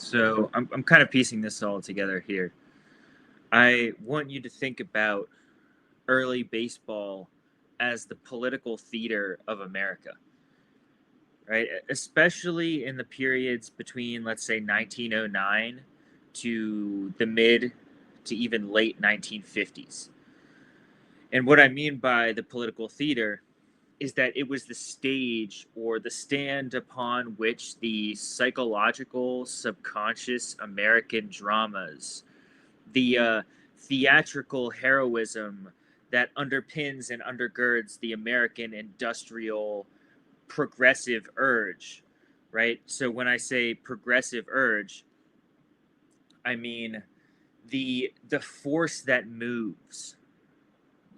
So I'm kind of piecing this all together here. I want you to think about early baseball as the political theater of America, right? Especially in the periods between, let's say, 1909 to the mid to even late 1950s. And what I mean by the political theater is that it was the stage or the stand upon which the psychological, subconscious American dramas, the theatrical heroism that underpins and undergirds the American industrial progressive urge, right? So when I say progressive urge, I mean the force that moves,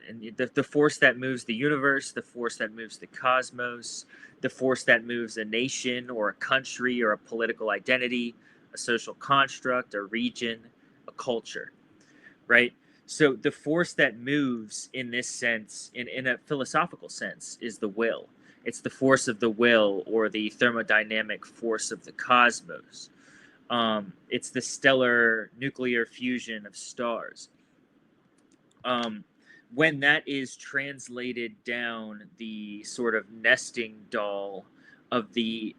and the force that moves the universe, the force that moves the cosmos, the force that moves a nation or a country or a political identity, a social construct, a region, a culture, right? So the force that moves in this sense, in a philosophical sense, is the will. It's the force of the will or the thermodynamic force of the cosmos. It's the stellar nuclear fusion of stars. Um, when that is translated down the sort of nesting doll of the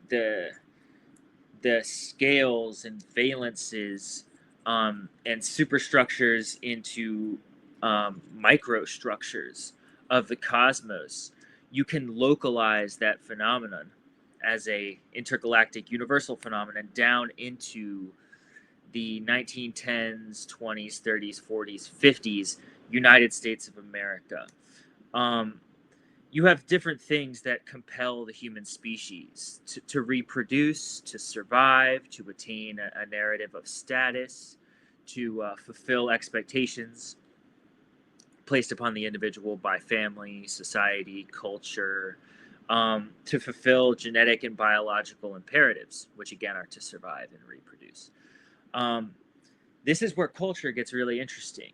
scales and valences and superstructures into microstructures of the cosmos, you can localize that phenomenon as a intergalactic universal phenomenon down into the 1910s, 20s, 30s, 40s, 50s United States of America. Um, you have different things that compel the human species to reproduce, to survive, to attain a narrative of status, to fulfill expectations placed upon the individual by family, society, culture, to fulfill genetic and biological imperatives, which again are to survive and reproduce. Um, this is where culture gets really interesting,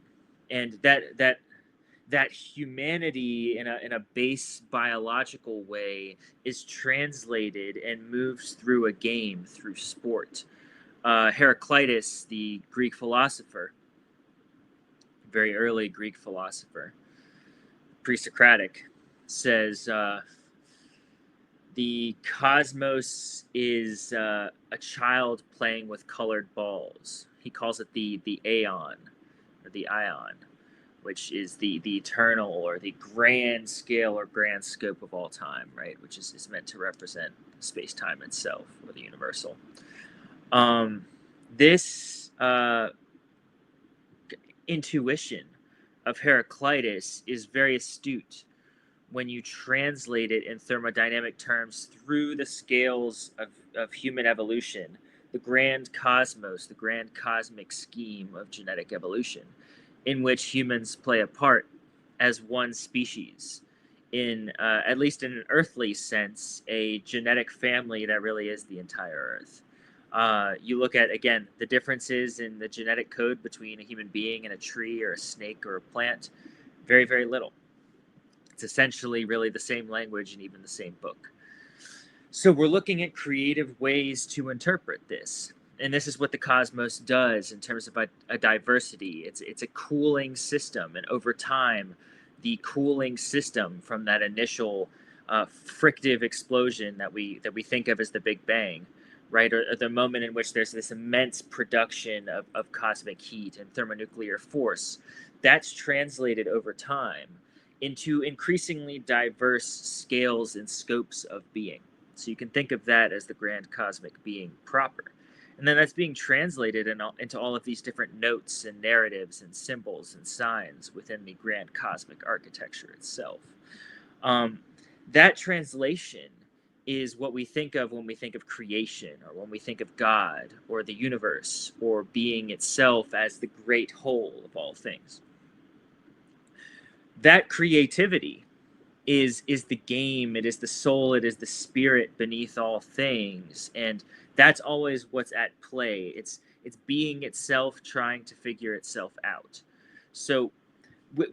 and that humanity in a base biological way is translated and moves through a game, through sport. Heraclitus, the Greek philosopher, very early Greek philosopher, pre-Socratic, says the cosmos is a child playing with colored balls. He calls it the aeon, or the ion, which is the eternal or the grand scale or grand scope of all time, right? Which is meant to represent space time itself or the universal. This intuition of Heraclitus is very astute when you translate it in thermodynamic terms through the scales of human evolution, the grand cosmos, the grand cosmic scheme of genetic evolution, in which humans play a part as one species, in at least in an earthly sense, a genetic family that really is the entire Earth. You look at, again, the differences in the genetic code between a human being and a tree or a snake or a plant, very, very little. It's essentially really the same language and even the same book. So we're looking at creative ways to interpret this. And this is what the cosmos does in terms of a diversity. It's a cooling system, and over time, the cooling system from that initial frictive explosion that we think of as the Big Bang, right, or the moment in which there's this immense production of cosmic heat and thermonuclear force, that's translated over time into increasingly diverse scales and scopes of being. So you can think of that as the grand cosmic being proper. And then that's being translated into all of these different notes and narratives and symbols and signs within the grand cosmic architecture itself. Um, that translation is what we think of when we think of creation or when we think of God or the universe or being itself as the great whole of all things. That creativity is the game, it is the soul, it is the spirit beneath all things, and that's always what's at play. It's being itself trying to figure itself out. So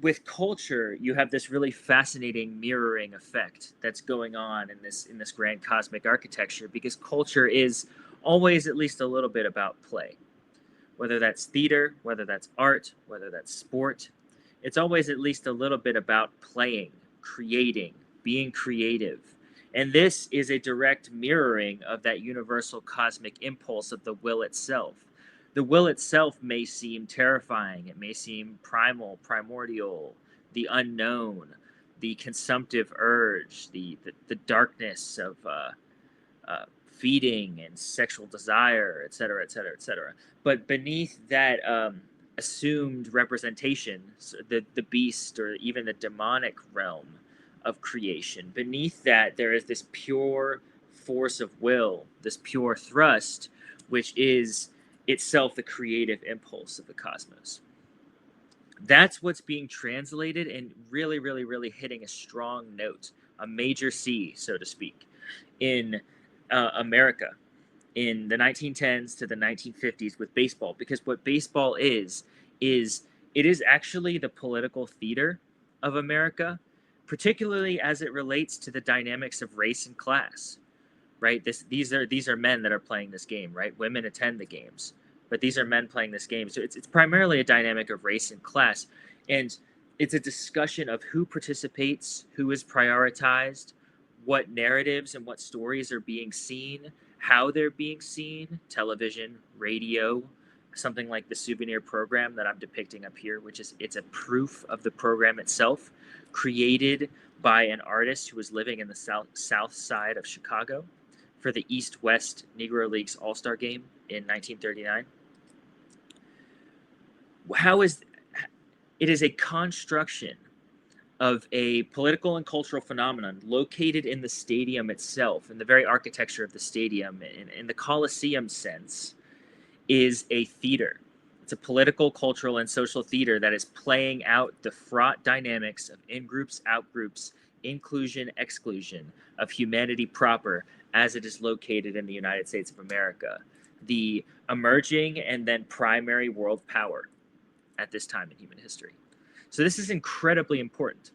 with culture, you have this really fascinating mirroring effect that's going on in this grand cosmic architecture, because culture is always at least a little bit about play. Whether that's theater, whether that's art, whether that's sport, it's always at least a little bit about playing, creating, being creative. And this is a direct mirroring of that universal cosmic impulse of the will itself. The will itself may seem terrifying, it may seem primal, primordial, the unknown, the consumptive urge, the darkness of feeding and sexual desire, et cetera, et cetera, et cetera. But beneath that assumed representation, so the beast or even the demonic realm of creation, beneath that there is this pure force of will, this pure thrust, which is itself the creative impulse of the cosmos. That's what's being translated and really, really, really hitting a strong note, a major C, so to speak, in America in the 1910s to the 1950s with baseball, because what baseball is it is actually the political theater of America, particularly as it relates to the dynamics of race and class. Right? These are men that are playing this game. Right? Women attend the games, but these are men playing this game. So it's primarily a dynamic of race and class, and it's a discussion of who participates, who is prioritized, what narratives and what stories are being seen, how they're being seen, television, radio, something like the souvenir program that I'm depicting up here, which is it's a proof of the program itself, created by an artist who was living in the south side of Chicago for the East-West Negro Leagues All-Star Game in 1939. It is a construction of a political and cultural phenomenon located in the stadium itself, in the very architecture of the stadium, in the Colosseum sense, is a theater. It's a political, cultural, and social theater that is playing out the fraught dynamics of in-groups, out-groups, inclusion, exclusion, of humanity proper as it is located in the United States of America, the emerging and then primary world power at this time in human history. So this is incredibly important.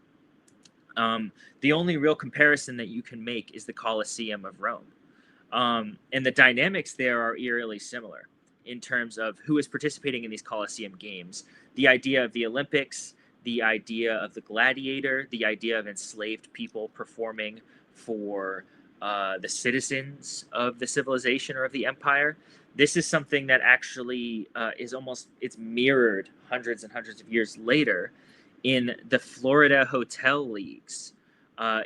The only real comparison that you can make is the Colosseum of Rome. And the dynamics there are eerily similar in terms of who is participating in these Colosseum games. The idea of the Olympics, the idea of the gladiator, the idea of enslaved people performing for the citizens of the civilization or of the empire. This is something that actually it's mirrored hundreds and hundreds of years later in the Florida Hotel Leagues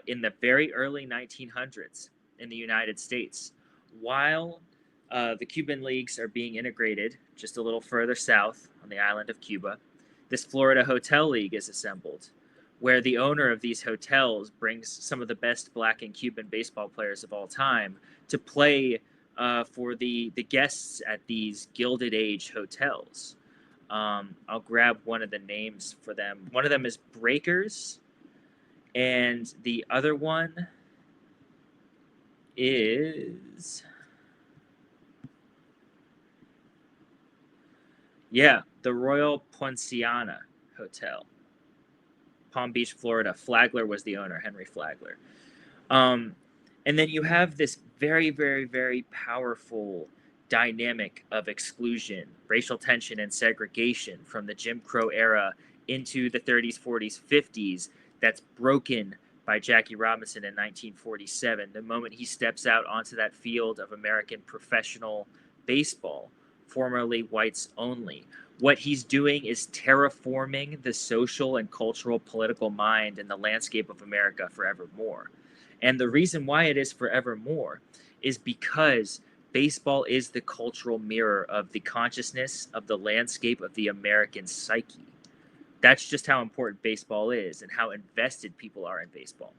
in the very early 1900s in the United States. While the Cuban leagues are being integrated just a little further south on the island of Cuba, this Florida Hotel League is assembled, where the owner of these hotels brings some of the best Black and Cuban baseball players of all time to play for the guests at these Gilded Age hotels. I'll grab one of the names for them. One of them is Breakers, and the other one is... yeah, the Royal Poinciana Hotel, Palm Beach, Florida. Flagler was the owner, Henry Flagler. And then you have this very, very, very powerful dynamic of exclusion, racial tension, and segregation from the Jim Crow era into the 30s, 40s, 50s that's broken by Jackie Robinson in 1947, the moment he steps out onto that field of American professional baseball, formerly whites only. What he's doing is terraforming the social and cultural political mind and the landscape of America forevermore. And the reason why it is forevermore is because baseball is the cultural mirror of the consciousness of the landscape of the American psyche. That's just how important baseball is and how invested people are in baseball.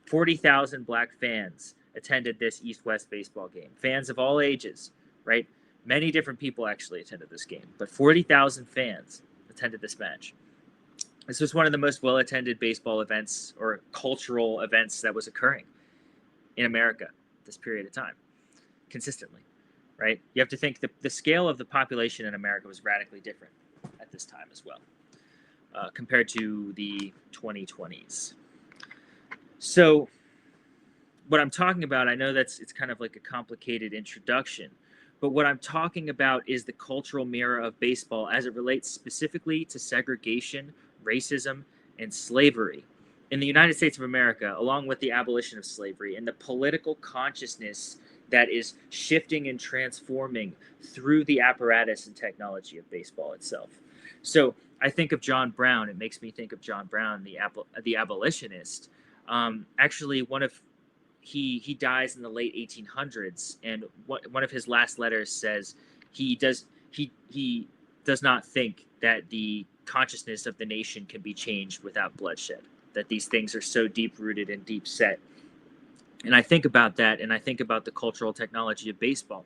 40,000 Black fans attended this East-West baseball game. Fans of all ages, right? Many different people actually attended this game, but 40,000 fans attended this match. This was one of the most well-attended baseball events or cultural events that was occurring in America at this period of time, consistently, right? You have to think the scale of the population in America was radically different at this time as well, compared to the 2020s. So what I'm talking about, I know it's kind of like a complicated introduction, But what I'm talking about is the cultural mirror of baseball as it relates specifically to segregation, racism, and slavery. In the United States of America, along with the abolition of slavery and the political consciousness that is shifting and transforming through the apparatus and technology of baseball itself. So I think of John Brown. It makes me think of John Brown, the abolitionist. Actually, he dies in the late 1800s, and one of his last letters says he does not think that the consciousness of the nation can be changed without bloodshed. That these things are so deep rooted and deep set. And I think about that, and I think about the cultural technology of baseball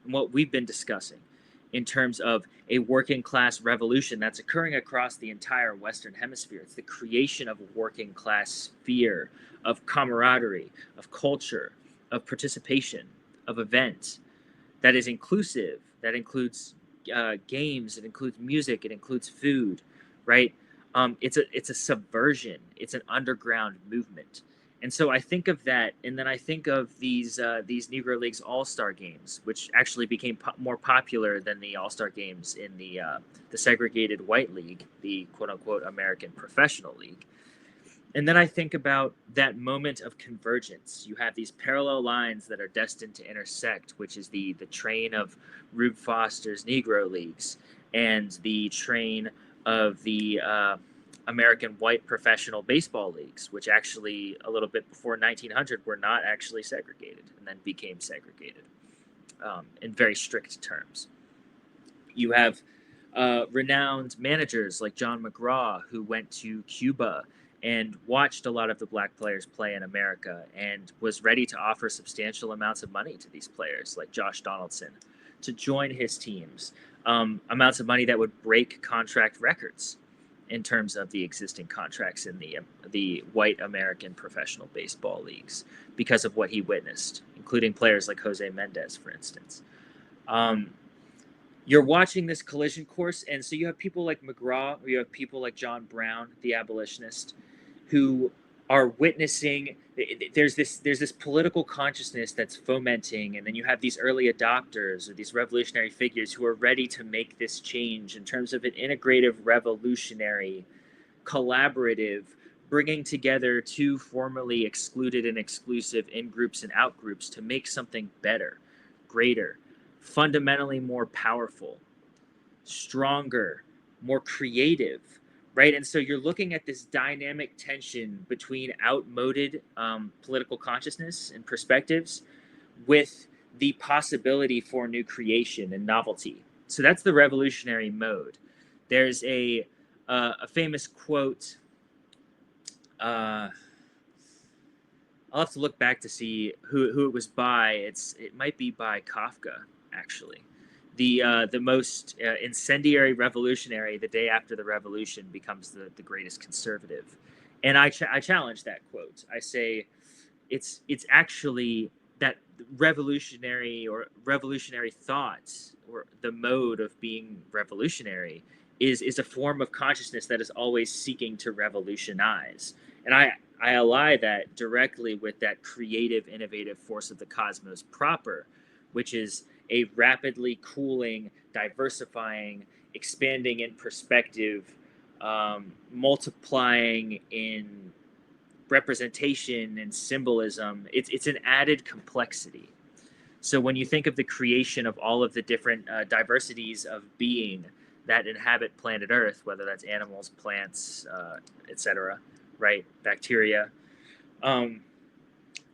and what we've been discussing in terms of a working class revolution that's occurring across the entire Western Hemisphere. It's the creation of a working class sphere of camaraderie, of culture, of participation, of event that is inclusive, that includes games, it includes music, it includes food, right? It's a subversion. It's an underground movement. And so I think of that, and then I think of these Negro Leagues All-Star games, which actually became more popular than the All-Star games in the segregated white league, the quote-unquote American Professional League. And then I think about that moment of convergence. You have these parallel lines that are destined to intersect, which is the train of Rube Foster's Negro Leagues and the train of the American white professional baseball leagues, which actually a little bit before 1900 were not actually segregated and then became segregated in very strict terms. You have renowned managers like John McGraw, who went to Cuba and watched a lot of the black players play in America and was ready to offer substantial amounts of money to these players like Josh Donaldson to join his teams, amounts of money that would break contract records in terms of the existing contracts in the white American professional baseball leagues because of what he witnessed, including players like Jose Mendez, for instance. You're watching this collision course, and so you have people like McGraw, or you have people like John Brown, the abolitionist, who are witnessing. There's this political consciousness that's fomenting, and then you have these early adopters or these revolutionary figures who are ready to make this change in terms of an integrative, revolutionary, collaborative, bringing together two formerly excluded and exclusive in-groups and out-groups to make something better, greater, fundamentally more powerful, stronger, more creative, right? And so you're looking at this dynamic tension between outmoded political consciousness and perspectives with the possibility for new creation and novelty. So that's the revolutionary mode. There's a famous quote. I'll have to look back to see who it was by. It might be by Kafka, actually. The most incendiary revolutionary the day after the revolution becomes the greatest conservative. And I challenge that quote. I say it's actually that revolutionary thought, or the mode of being revolutionary, is a form of consciousness that is always seeking to revolutionize. And I ally that directly with that creative, innovative force of the cosmos proper, which is a rapidly cooling, diversifying, expanding in perspective, multiplying in representation and symbolism. It's an added complexity. So when you think of the creation of all of the different diversities of being that inhabit planet Earth, whether that's animals, plants, etc., right, bacteria,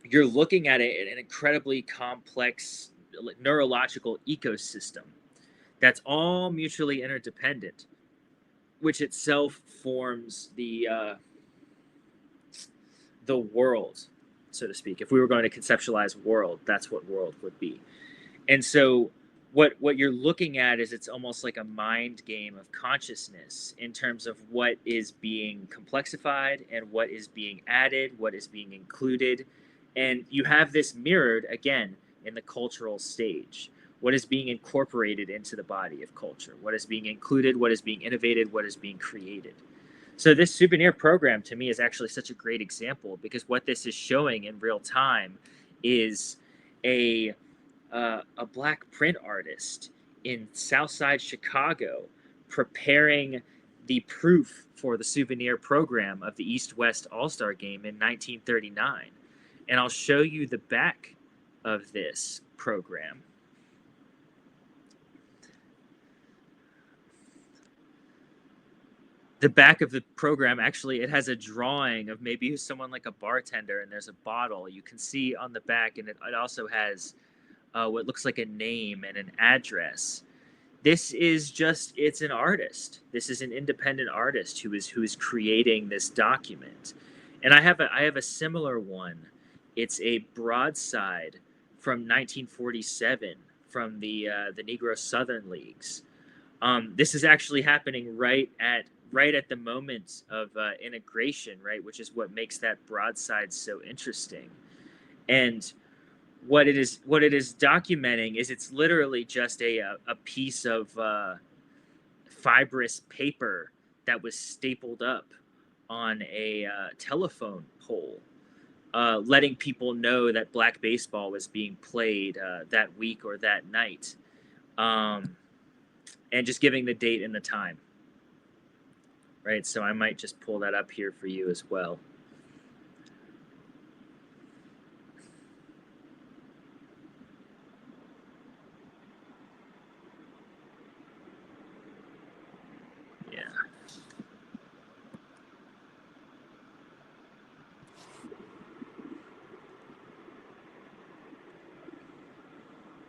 you're looking at an incredibly complex neurological ecosystem that's all mutually interdependent, which itself forms the world, so to speak. If we were going to conceptualize world, that's what world would be. And so what you're looking at is it's almost like a mind game of consciousness in terms of what is being complexified and what is being added, what is being included. And you have this mirrored, again, in the cultural stage. What is being incorporated into the body of culture? What is being included? What is being innovated? What is being created? So this souvenir program, to me, is actually such a great example, because what this is showing in real time is a a black print artist in Southside Chicago preparing the proof for the souvenir program of the East-West All-Star Game in 1939. And I'll show you the back of this program. The back of the program, actually, it has a drawing of maybe someone like a bartender, and there's a bottle. You can see on the back, and it also has what looks like a name and an address. This is just, it's an artist. This is an independent artist who is creating this document. And I have a similar one. It's a broadside from 1947 from the Negro Southern Leagues. This is actually happening right at the moment of integration, right, which is what makes that broadside so interesting. And what it is documenting is it's literally just a piece of fibrous paper that was stapled up on a telephone pole, letting people know that black baseball was being played that week or that night, and just giving the date and the time. Right, so I might just pull that up here for you as well. Yeah.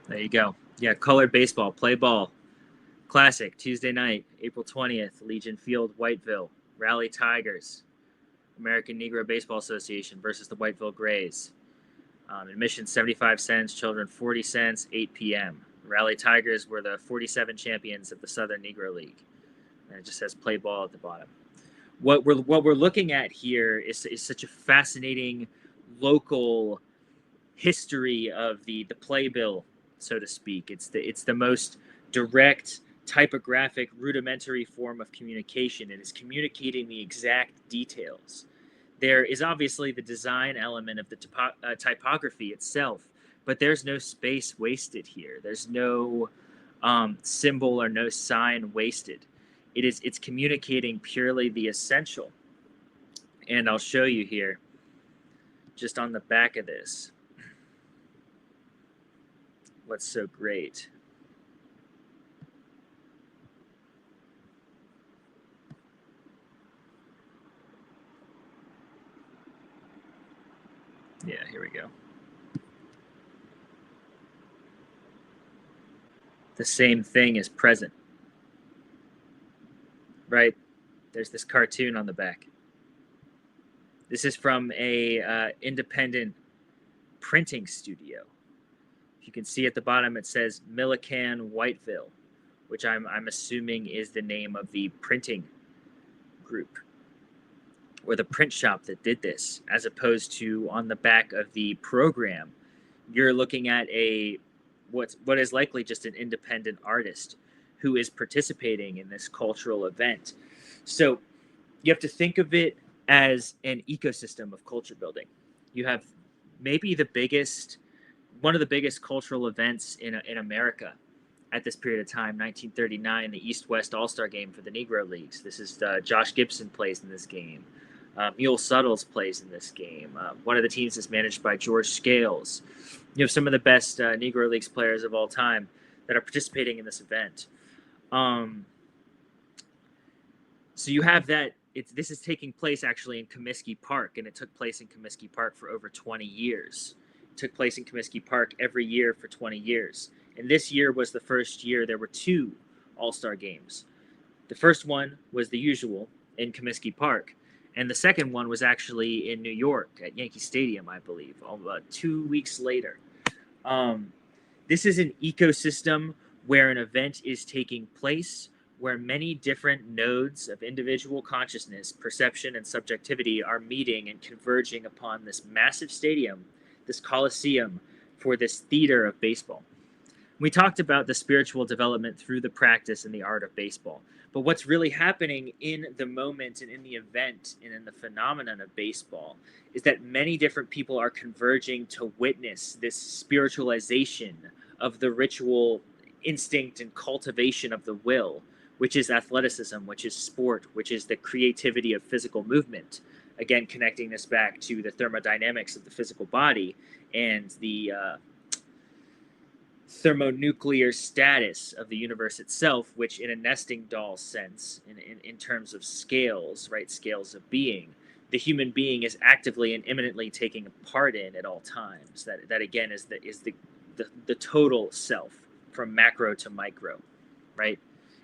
There you go. Yeah, colored baseball, play ball. Classic, Tuesday night, April 20th, Legion Field, Whiteville. Raleigh Tigers, American Negro Baseball Association versus the Whiteville Grays. Admission 75 cents, children 40 cents, 8 p.m. Raleigh Tigers were the 47 champions of the Southern Negro League. And it just says play ball at the bottom. What we're looking at here is such a fascinating local history of the playbill, so to speak. It's the most direct, typographic, rudimentary form of communication. It is communicating the exact details. There is obviously the design element of the typography itself, but there's no space wasted here. There's no symbol or no sign wasted. It's communicating purely the essential. And I'll show you here, just on the back of this, what's so great. Yeah, here we go. The same thing is present, right? There's this cartoon on the back. This is from a independent printing studio. If you can see at the bottom, it says Millican Whiteville, which I'm assuming is the name of the printing group or the print shop that did this, as opposed to on the back of the program, you're looking at what is likely just an independent artist who is participating in this cultural event. So you have to think of it as an ecosystem of culture building. You have maybe one of the biggest cultural events in America at this period of time, 1939, the East-West All-Star Game for the Negro Leagues. This is Josh Gibson plays in this game. Mule Suttles plays in this game. One of the teams is managed by George Scales. You have some of the best Negro Leagues players of all time that are participating in this event. So you have that. This is taking place actually in Comiskey Park, and it took place in Comiskey Park for over 20 years. It took place in Comiskey Park every year for 20 years. And this year was the first year there were 2 All-Star games. The first one was the usual in Comiskey Park, and the second one was actually in New York at Yankee Stadium, I believe, 2 weeks later. This is an ecosystem where an event is taking place, where many different nodes of individual consciousness, perception, and subjectivity are meeting and converging upon this massive stadium, this coliseum, for this theater of baseball. We talked about the spiritual development through the practice and the art of baseball. But what's really happening in the moment and in the event and in the phenomenon of baseball is that many different people are converging to witness this spiritualization of the ritual instinct and cultivation of the will, which is athleticism, which is sport, which is the creativity of physical movement. Again, connecting this back to the thermodynamics of the physical body and the thermonuclear status of the universe itself, which in a nesting doll sense, in terms of scales, right, scales of being, the human being is actively and imminently taking part in at all times. That again is the total self from macro to micro, right?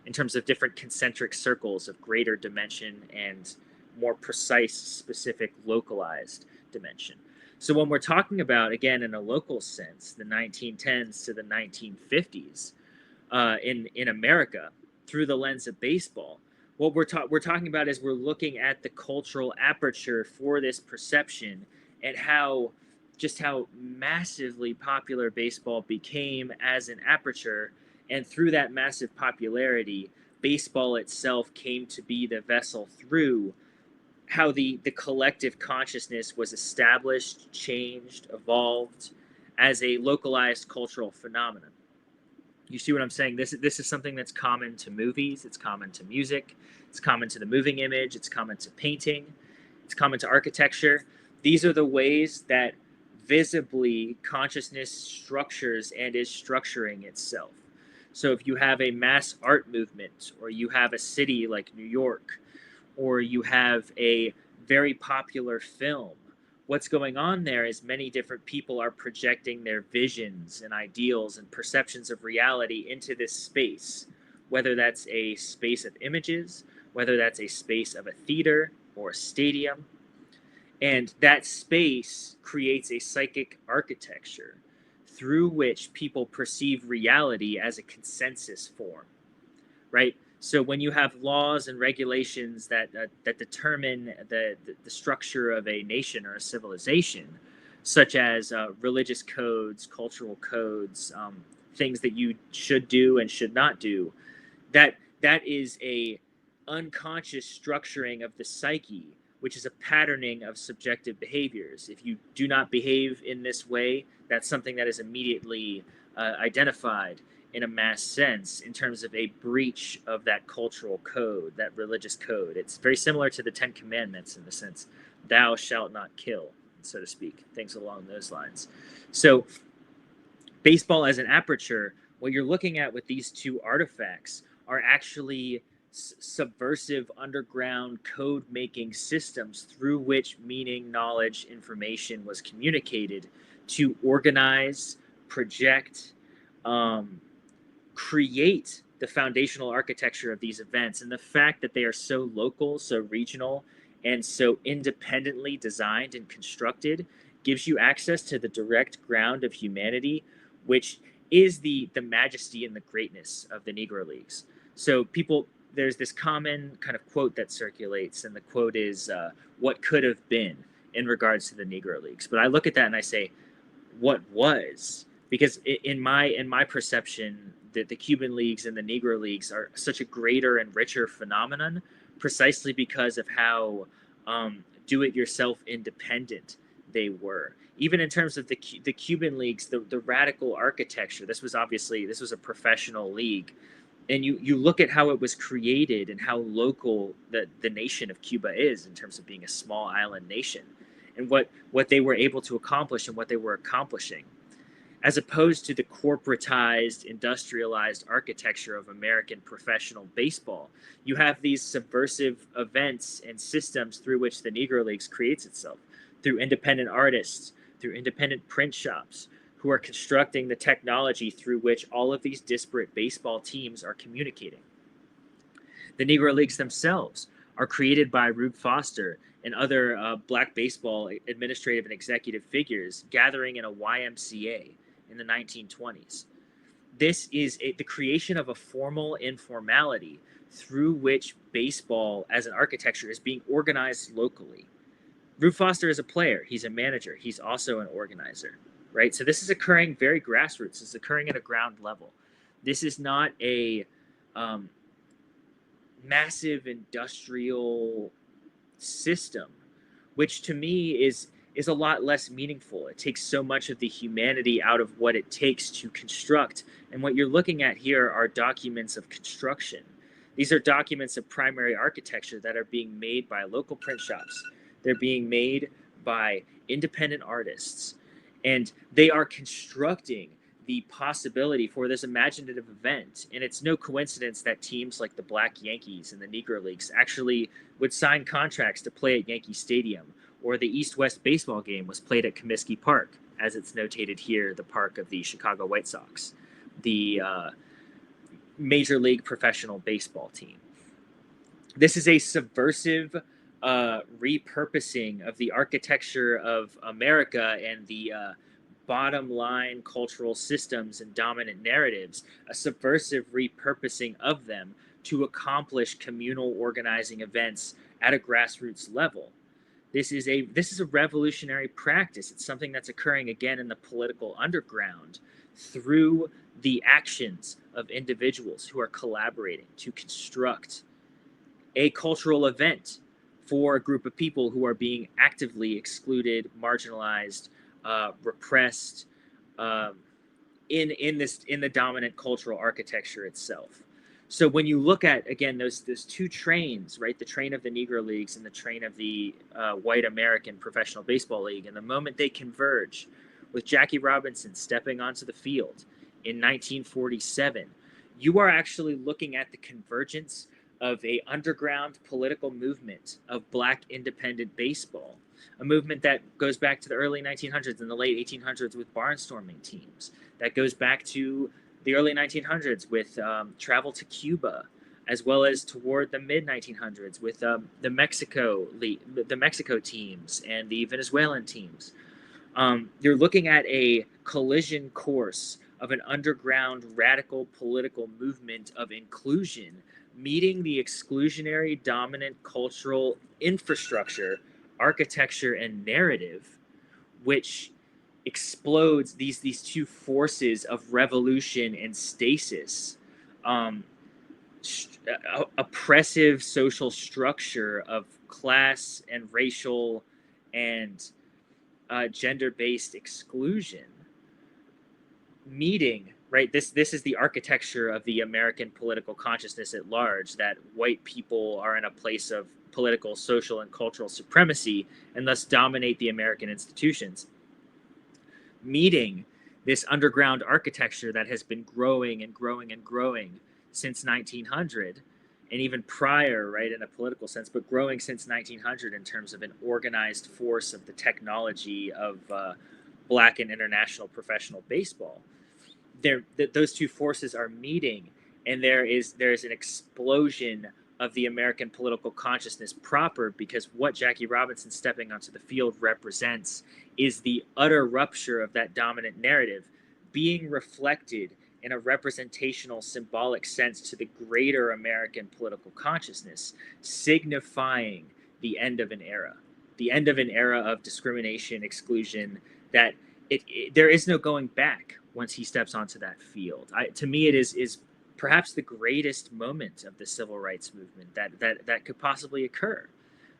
In terms of different concentric circles of greater dimension and more precise, specific, localized dimension. So when we're talking about, again, in a local sense, the 1910s to the 1950s in America through the lens of baseball, what we're talking about is we're looking at the cultural aperture for this perception and how massively popular baseball became as an aperture, and through that massive popularity, baseball itself came to be the vessel through how the collective consciousness was established, changed, evolved as a localized cultural phenomenon. You see what I'm saying? This is something that's common to movies, it's common to music, it's common to the moving image, it's common to painting, it's common to architecture. These are the ways that visibly consciousness structures and is structuring itself. So if you have a mass art movement, or you have a city like New York, or you have a very popular film, what's going on there is many different people are projecting their visions and ideals and perceptions of reality into this space, whether that's a space of images, whether that's a space of a theater or a stadium. And that space creates a psychic architecture through which people perceive reality as a consensus form, right? So when you have laws and regulations that determine the structure of a nation or a civilization, such as religious codes, cultural codes, things that you should do and should not do, that is a unconscious structuring of the psyche, which is a patterning of subjective behaviors. If you do not behave in this way, that's something that is immediately identified in a mass sense in terms of a breach of that cultural code, that religious code. It's very similar to the Ten Commandments in the sense, thou shalt not kill, so to speak, things along those lines. So baseball as an aperture, what you're looking at with these two artifacts are actually subversive underground code-making systems through which meaning, knowledge, information was communicated to organize, project, create the foundational architecture of these events. And the fact that they are so local, so regional, and so independently designed and constructed gives you access to the direct ground of humanity, which is the majesty and the greatness of the Negro Leagues. So there's this common kind of quote that circulates, and the quote is, what could have been, in regards to the Negro Leagues. But I look at that and I say, what was? Because in my perception, the Cuban leagues and the Negro Leagues are such a greater and richer phenomenon, precisely because of how do-it-yourself independent they were. Even in terms of the Cuban leagues, the radical architecture. This was a professional league, and you look at how it was created and how local the nation of Cuba is in terms of being a small island nation, and what they were able to accomplish and what they were accomplishing, as opposed to the corporatized, industrialized architecture of American professional baseball. You have these subversive events and systems through which the Negro Leagues creates itself, through independent artists, through independent print shops, who are constructing the technology through which all of these disparate baseball teams are communicating. The Negro Leagues themselves are created by Rube Foster and other black baseball administrative and executive figures gathering in a YMCA in the 1920s. This is the creation of a formal informality through which baseball as an architecture is being organized locally. Rube Foster is a player. He's a manager. He's also an organizer, right? So this is occurring very grassroots. It's occurring at a ground level. This is not a massive industrial system, which to me is is a lot less meaningful. It takes so much of the humanity out of what it takes to construct. And what you're looking at here are documents of construction. These are documents of primary architecture that are being made by local print shops. They're being made by independent artists, and they are constructing the possibility for this imaginative event. And it's no coincidence that teams like the Black Yankees and the Negro Leagues actually would sign contracts to play at Yankee Stadium, or the East-West baseball game was played at Comiskey Park, as it's notated here, the park of the Chicago White Sox, the Major League Professional Baseball team. This is a subversive repurposing of the architecture of America and the bottom line cultural systems and dominant narratives, a subversive repurposing of them to accomplish communal organizing events at a grassroots level. This is a revolutionary practice. It's something that's occurring again in the political underground through the actions of individuals who are collaborating to construct a cultural event for a group of people who are being actively excluded, marginalized, repressed in the dominant cultural architecture itself. So when you look at, again, those two trains, right, the train of the Negro Leagues and the train of the white American Professional Baseball League, and the moment they converge with Jackie Robinson stepping onto the field in 1947, you are actually looking at the convergence of a underground political movement of Black independent baseball, a movement that goes back to the early 1900s and the late 1800s with barnstorming teams, that goes back to the early 1900s with travel to Cuba, as well as toward the mid 1900s with the Mexico teams and the Venezuelan teams. You're looking at a collision course of an underground radical political movement of inclusion meeting the exclusionary dominant cultural infrastructure, architecture, and narrative, which explodes these two forces of revolution and stasis, oppressive social structure of class and racial and gender-based exclusion meeting, right? This is the architecture of the American political consciousness at large, that white people are in a place of political, social, and cultural supremacy and thus dominate the American institutions. Meeting this underground architecture that has been growing and growing and growing since 1900, and even prior, right, in a political sense, but growing since 1900 in terms of an organized force of the technology of Black and international professional baseball. Those two forces are meeting, and there is an explosion of the American political consciousness proper, because what Jackie Robinson stepping onto the field represents is the utter rupture of that dominant narrative being reflected in a representational symbolic sense to the greater American political consciousness, signifying the end of an era of discrimination, exclusion, that there is no going back once he steps onto that field. To me, it is perhaps the greatest moment of the civil rights movement that could possibly occur,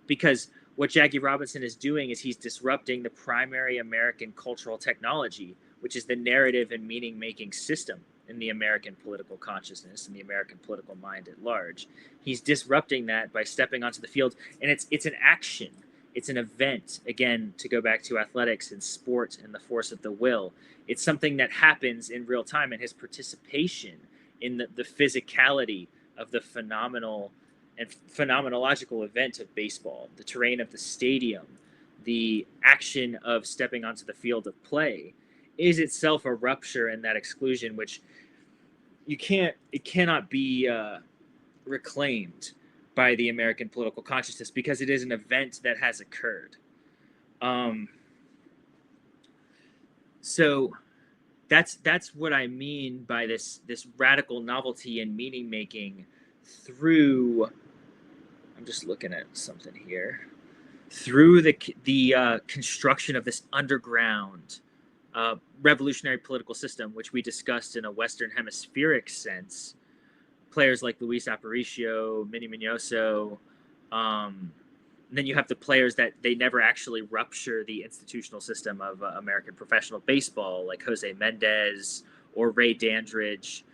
because what Jackie Robinson is doing is he's disrupting the primary American cultural technology, which is the narrative and meaning-making system in the American political consciousness and the American political mind at large. He's disrupting that by stepping onto the field, and it's an action. It's an event, again, to go back to athletics and sport and the force of the will. It's something that happens in real time, and his participation in the physicality of the phenomenal and phenomenological event of baseball, the terrain of the stadium, the action of stepping onto the field of play, is itself a rupture in that exclusion, which it cannot be reclaimed by the American political consciousness, because it is an event that has occurred. So that's what I mean by this radical novelty and meaning making through. I'm just looking at something here. Through the construction of this underground revolutionary political system, which we discussed in a Western hemispheric sense. Players like Luis Aparicio, Minnie Minoso, And then you have the players that they never actually rupture the institutional system of American professional baseball, like Jose Mendez or Ray Dandridge.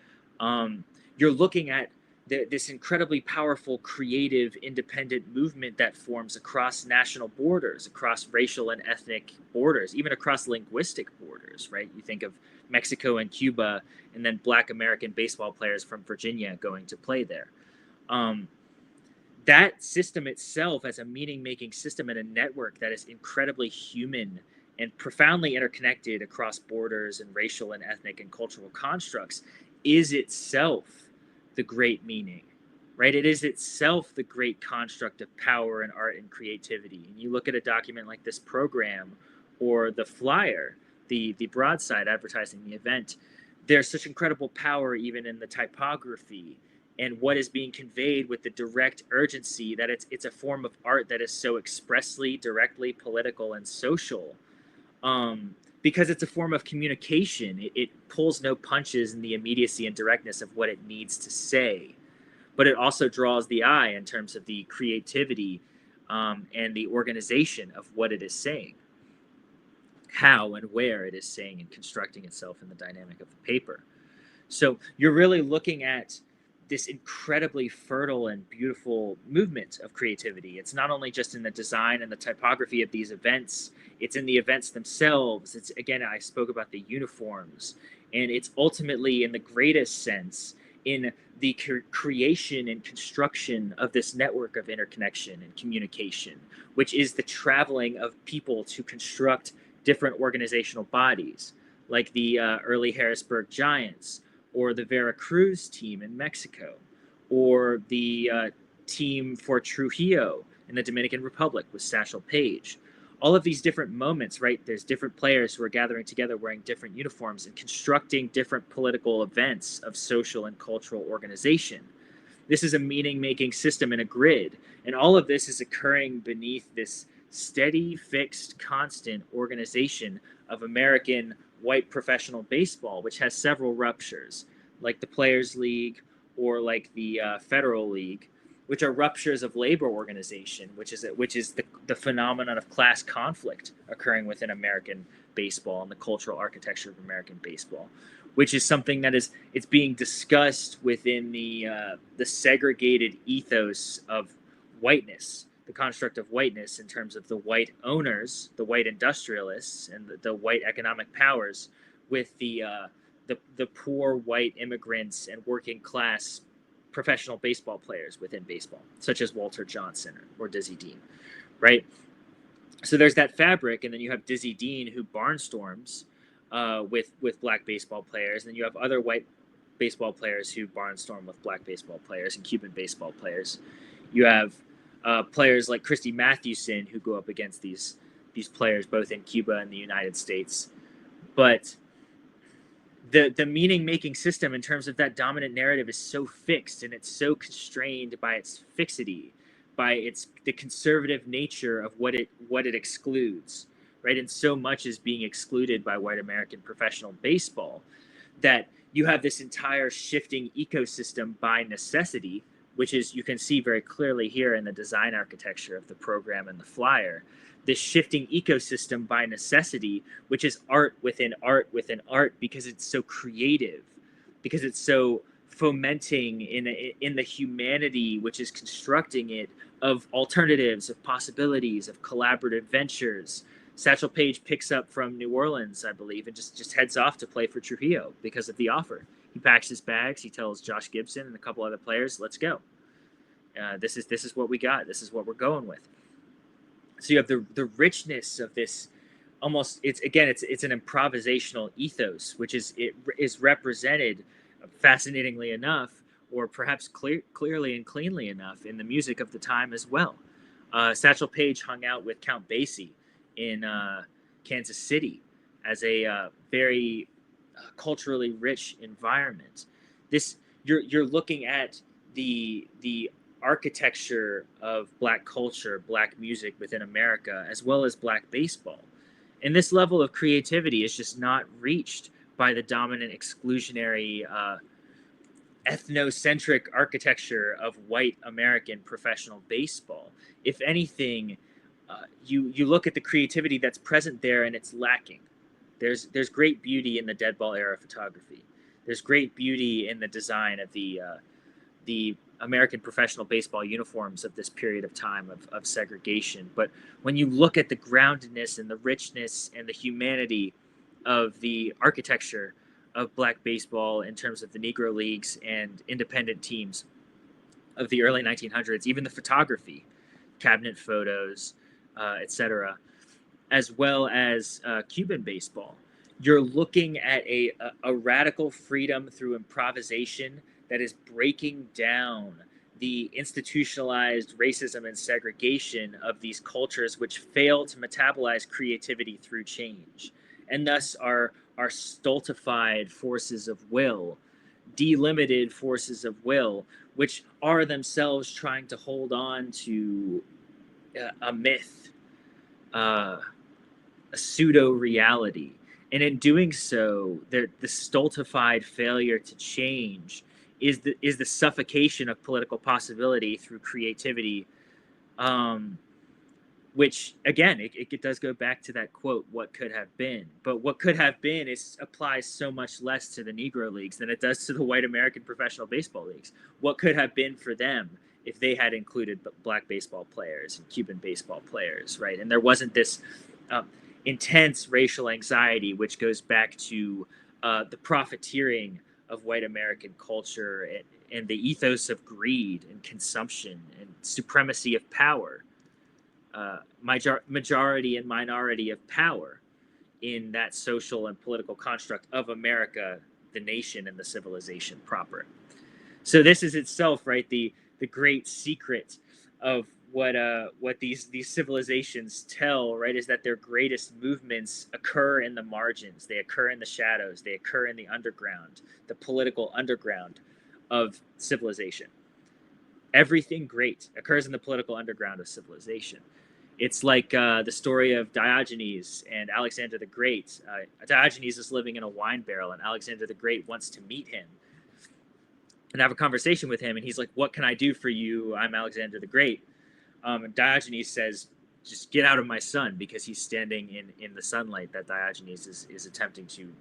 You're looking at this incredibly powerful, creative, independent movement that forms across national borders, across racial and ethnic borders, even across linguistic borders, right? You think of Mexico and Cuba, and then Black American baseball players from Virginia going to play there. That system itself, as a meaning-making system and a network that is incredibly human and profoundly interconnected across borders and racial and ethnic and cultural constructs, is itself the great meaning, right? It is itself the great construct of power and art and creativity. And you look at a document like this program or the flyer, the broadside advertising the event, there's such incredible power even in the typography and what is being conveyed with the direct urgency that it's a form of art that is so expressly, directly political and social. Because it's a form of communication. It pulls no punches in the immediacy and directness of what it needs to say, but it also draws the eye in terms of the creativity and the organization of what it is saying, how and where it is saying and constructing itself in the dynamic of the paper. So you're really looking at this incredibly fertile and beautiful movement of creativity. It's not only just in the design and the typography of these events, it's in the events themselves. It's, again, I spoke about the uniforms, and it's ultimately, in the greatest sense, in the creation and construction of this network of interconnection and communication, which is the traveling of people to construct different organizational bodies, like the early Harrisburg Giants, or the Veracruz team in Mexico, or the team for Trujillo in the Dominican Republic with Satchel Paige. All of these different moments, right? There's different players who are gathering together wearing different uniforms and constructing different political events of social and cultural organization. This is a meaning-making system in a grid, and all of this is occurring beneath this steady, fixed, constant organization of American white professional baseball, which has several ruptures, like the Players League or like the Federal League, which are ruptures of labor organization, which is the phenomenon of class conflict occurring within American baseball and the cultural architecture of American baseball, which is something that it's being discussed within the segregated ethos of whiteness, the construct of whiteness in terms of the white owners, the white industrialists, and the white economic powers, with the poor white immigrants and working class professional baseball players within baseball, such as Walter Johnson or Dizzy Dean, right? So there's that fabric, and then you have Dizzy Dean, who barnstorms with black baseball players, and then you have other white baseball players who barnstorm with black baseball players and Cuban baseball players. You have players like Christy Mathewson who go up against these players both in Cuba and the United States. But the meaning-making system in terms of that dominant narrative is so fixed, and it's so constrained by its fixity, by the conservative nature of what it excludes, right? And so much is being excluded by white American professional baseball that you have this entire shifting ecosystem by necessity, which is, you can see very clearly here in the design architecture of the program and the flyer, this shifting ecosystem by necessity, which is art within art within art, because it's so creative, because it's so fomenting in the humanity which is constructing it, of alternatives, of possibilities, of collaborative ventures. Satchel Paige picks up from New Orleans, I believe, and just heads off to play for Trujillo because of the offer. He packs his bags. He tells Josh Gibson and a couple other players, "Let's go. This is what we got. This is what we're going with." So you have the richness of this. Almost, it's an improvisational ethos, which is represented, fascinatingly enough, or perhaps clearly and cleanly enough, in the music of the time as well. Satchel Paige hung out with Count Basie in Kansas City as a very culturally rich environment. You're looking at the architecture of black culture, black music within America, as well as black baseball. And this level of creativity is just not reached by the dominant exclusionary ethnocentric architecture of white American professional baseball. If anything, you look at the creativity that's present there, and it's lacking. There's great beauty in the dead ball era photography. There's great beauty in the design of the American professional baseball uniforms of this period of time of segregation. But when you look at the groundedness and the richness and the humanity of the architecture of black baseball in terms of the Negro Leagues and independent teams of the early 1900s, even the photography, cabinet photos, etc., as well as Cuban baseball, you're looking at a radical freedom through improvisation that is breaking down the institutionalized racism and segregation of these cultures, which fail to metabolize creativity through change, and thus are stultified forces of will, delimited forces of will, which are themselves trying to hold on to a myth, a pseudo reality. And in doing so, the stultified failure to change is the suffocation of political possibility through creativity, which again it does go back to that quote, what could have been. But what could have been applies so much less to the Negro Leagues than it does to the white American professional baseball leagues. What could have been for them if they had included black baseball players and Cuban baseball players, right? And there wasn't this intense racial anxiety, which goes back to the profiteering of white American culture and the ethos of greed and consumption and supremacy of power, majority and minority of power in that social and political construct of America, the nation, and the civilization proper. So this is itself, right, the great secret of what these civilizations tell, right, is that their greatest movements occur in the margins, they occur in the shadows, they occur in the underground, the political underground of civilization. Everything great occurs in the political underground of civilization. It's like the story of Diogenes and Alexander the Great. Diogenes is living in a wine barrel, and Alexander the Great wants to meet him and have a conversation with him. And he's like, "What can I do for you? I'm Alexander the Great." And Diogenes says, "Just get out of my sun," because he's standing in the sunlight that Diogenes is attempting to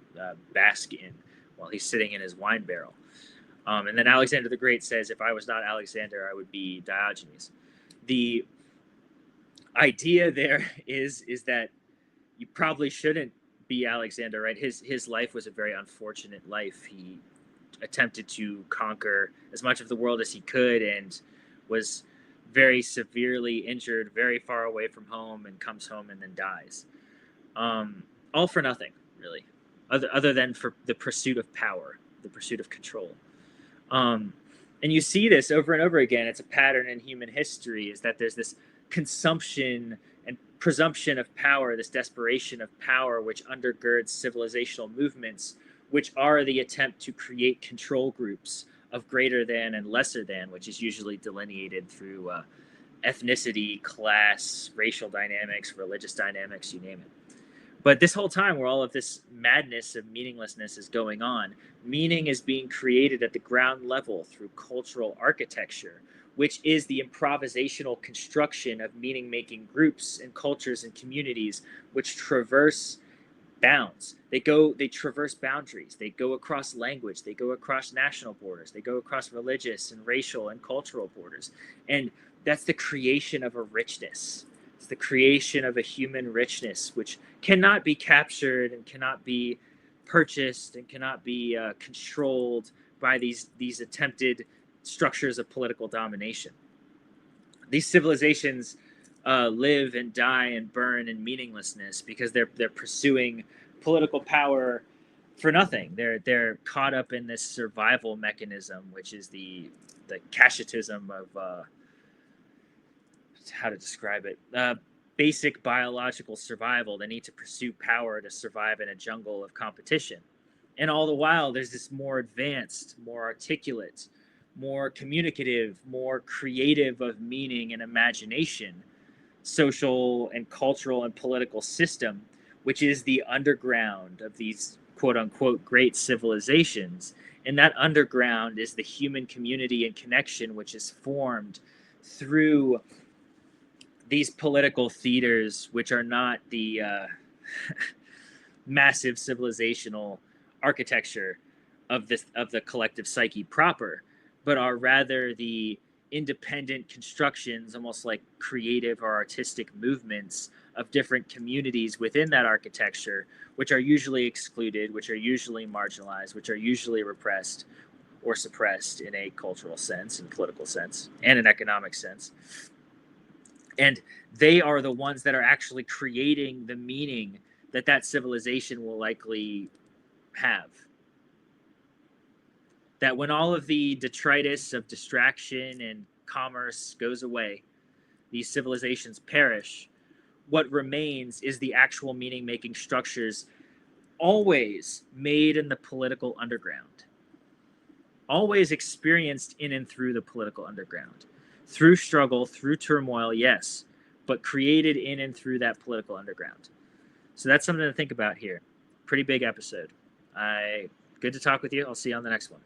bask in while he's sitting in his wine barrel. And then Alexander the Great says, "If I was not Alexander, I would be Diogenes." The idea there is that you probably shouldn't be Alexander, right? His life was a very unfortunate life. He attempted to conquer as much of the world as he could and was very severely injured, very far away from home, and comes home and then dies. All for nothing, really, other than for the pursuit of power, the pursuit of control. And you see this over and over again. It's a pattern in human history, is that there's this consumption and presumption of power, this desperation of power, which undergirds civilizational movements, which are the attempt to create control groups of greater than and lesser than, which is usually delineated through ethnicity, class, racial dynamics, religious dynamics, you name it. But this whole time where all of this madness of meaninglessness is going on, meaning is being created at the ground level through cultural architecture, which is the improvisational construction of meaning-making groups and cultures and communities which traverse bounds. They traverse boundaries. They go across language. They go across national borders. They go across religious and racial and cultural borders. And that's the creation of a richness. It's the creation of a human richness, which cannot be captured and cannot be purchased and cannot be controlled by these attempted structures of political domination. These civilizations live and die and burn in meaninglessness because they're pursuing political power for nothing. They're caught up in this survival mechanism, which is the cachetism of how to describe it. Basic biological survival. They need to pursue power to survive in a jungle of competition. And all the while, there's this more advanced, more articulate, more communicative, more creative of meaning and imagination, social and cultural and political system, which is the underground of these quote unquote great civilizations. And that underground is the human community and connection which is formed through these political theaters, which are not the massive civilizational architecture of the collective psyche proper, but are rather the independent constructions, almost like creative or artistic movements of different communities within that architecture, which are usually excluded, which are usually marginalized, which are usually repressed or suppressed in a cultural sense, and political sense, and an economic sense. And they are the ones that are actually creating the meaning that that civilization will likely have. That when all of the detritus of distraction and commerce goes away, these civilizations perish. What remains is the actual meaning making structures, always made in the political underground, always experienced in and through the political underground, through struggle, through turmoil, yes, but created in and through that political underground. So that's something to think about here. Pretty big episode. Good to talk with you. I'll see you on the next one.